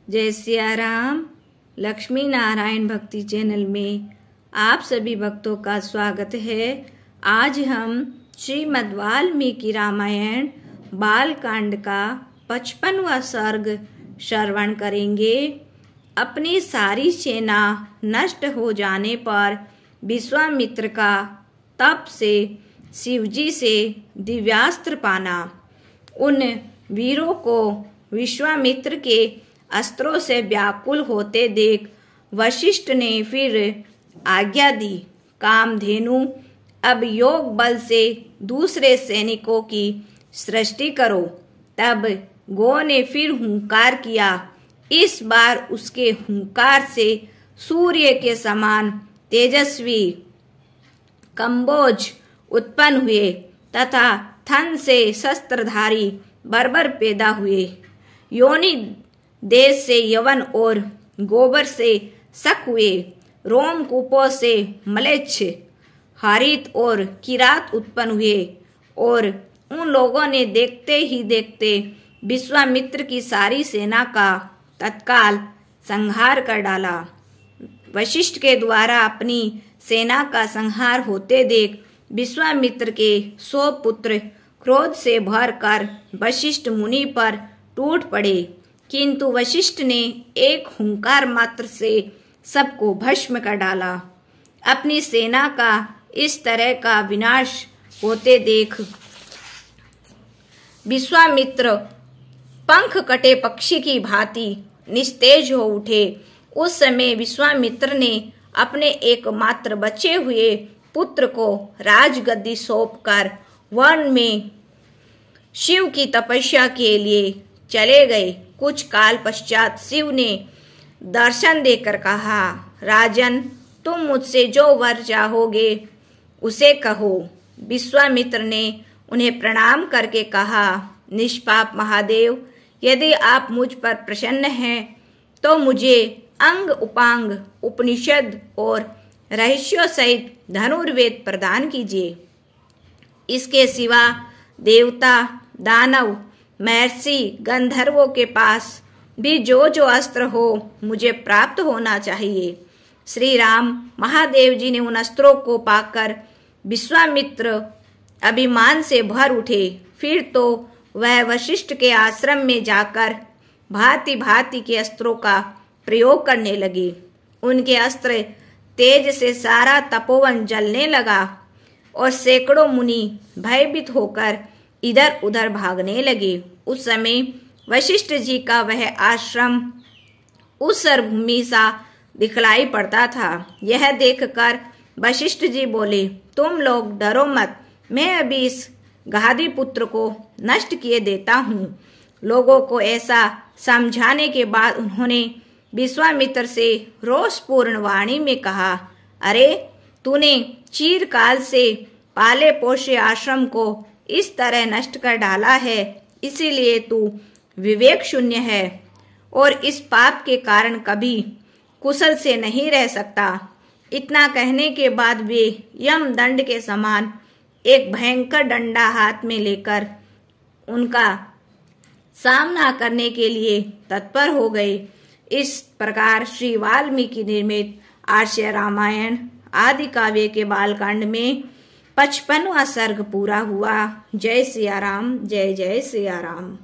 जय सिया राम। लक्ष्मी नारायण भक्ति चैनल में आप सभी भक्तों का स्वागत है। आज हम श्रीमद् वाल्मीकि रामायण बालकांड का 55वां सर्ग श्रवण करेंगे। अपनी सारी सेना नष्ट हो जाने पर विश्वामित्र का तप से शिवजी से दिव्यास्त्र पाना। उन वीरों को विश्वामित्र के अस्त्रों से व्याकुल होते देख वशिष्ठ ने फिर आज्ञा दी, कामधेनु अब योग बल से दूसरे सैनिकों की सृष्टि करो। तब गो ने फिर हुंकार किया। इस बार उसके हुंकार से सूर्य के समान तेजस्वी कंबोज उत्पन्न हुए तथा थन से शस्त्रधारी बर्बर पैदा हुए। योनि देश से यवन और गोबर से शक हुए। रोमकूपों से मलेच्छ, हरित और किरात उत्पन्न हुए और उन लोगों ने देखते ही देखते विश्वामित्र की सारी सेना का तत्काल संहार कर डाला। वशिष्ठ के द्वारा अपनी सेना का संहार होते देख विश्वामित्र के 100 पुत्र क्रोध से भरकर वशिष्ठ मुनि पर टूट पड़े, किंतु वशिष्ठ ने एक हुंकार मात्र से सबको भस्म कर डाला। अपनी सेना का इस तरह का विनाश होते देख विश्वामित्र पंख कटे पक्षी की भांति निस्तेज हो उठे। उस समय विश्वामित्र ने अपने एकमात्र बचे हुए पुत्र को राजगद्दी सौंपकर वन में शिव की तपस्या के लिए चले गए। कुछ काल पश्चात शिव ने दर्शन देकर कहा, राजन तुम मुझसे जो वर चाहोगे उसे कहो। विश्वामित्र ने उन्हें प्रणाम करके कहा, निष्पाप महादेव, यदि आप मुझ पर प्रसन्न हैं तो मुझे अंग उपांग उपनिषद और रहस्यों सहित धनुर्वेद प्रदान कीजिए। इसके सिवा देवता, दानव, महर्षि, गंधर्वों के पास भी जो जो अस्त्र हो मुझे प्राप्त होना चाहिए। श्री राम महादेव जी ने उन अस्त्रों को पाकर विश्वामित्र अभिमान से भर उठे। फिर तो वह वशिष्ठ के आश्रम में जाकर भांति भांति के अस्त्रों का प्रयोग करने लगे। उनके अस्त्र तेज से सारा तपोवन जलने लगा और सैकड़ों मुनि भयभीत होकर इधर उधर भागने लगे। उस समय वशिष्ठ जी का वह आश्रम ऊसर भूमि सा दिखलाई पड़ता था। यह देखकर वशिष्ठ जी बोले, तुम लोग डरो मत, मैं अभी इस गादी पुत्र को नष्ट किए देता हूँ। लोगों को ऐसा समझाने के बाद उन्होंने विश्वामित्र से रोषपूर्ण वाणी में कहा, अरे तूने चिरकाल से पाले पोषे आश्रम को इस तरह नष्ट कर डाला है, इसीलिए तू विवेक शून्य है और इस पाप के कारण कभी कुशल से नहीं रह सकता। इतना कहने के बाद वे यम दंड के समान एक भयंकर डंडा हाथ में लेकर उनका सामना करने के लिए तत्पर हो गए। इस प्रकार श्री वाल्मीकि निर्मित आर्ष रामायण आदि काव्य के बालकांड में 55वां सर्ग पूरा हुआ। जय सिया राम, जय जय सिया राम।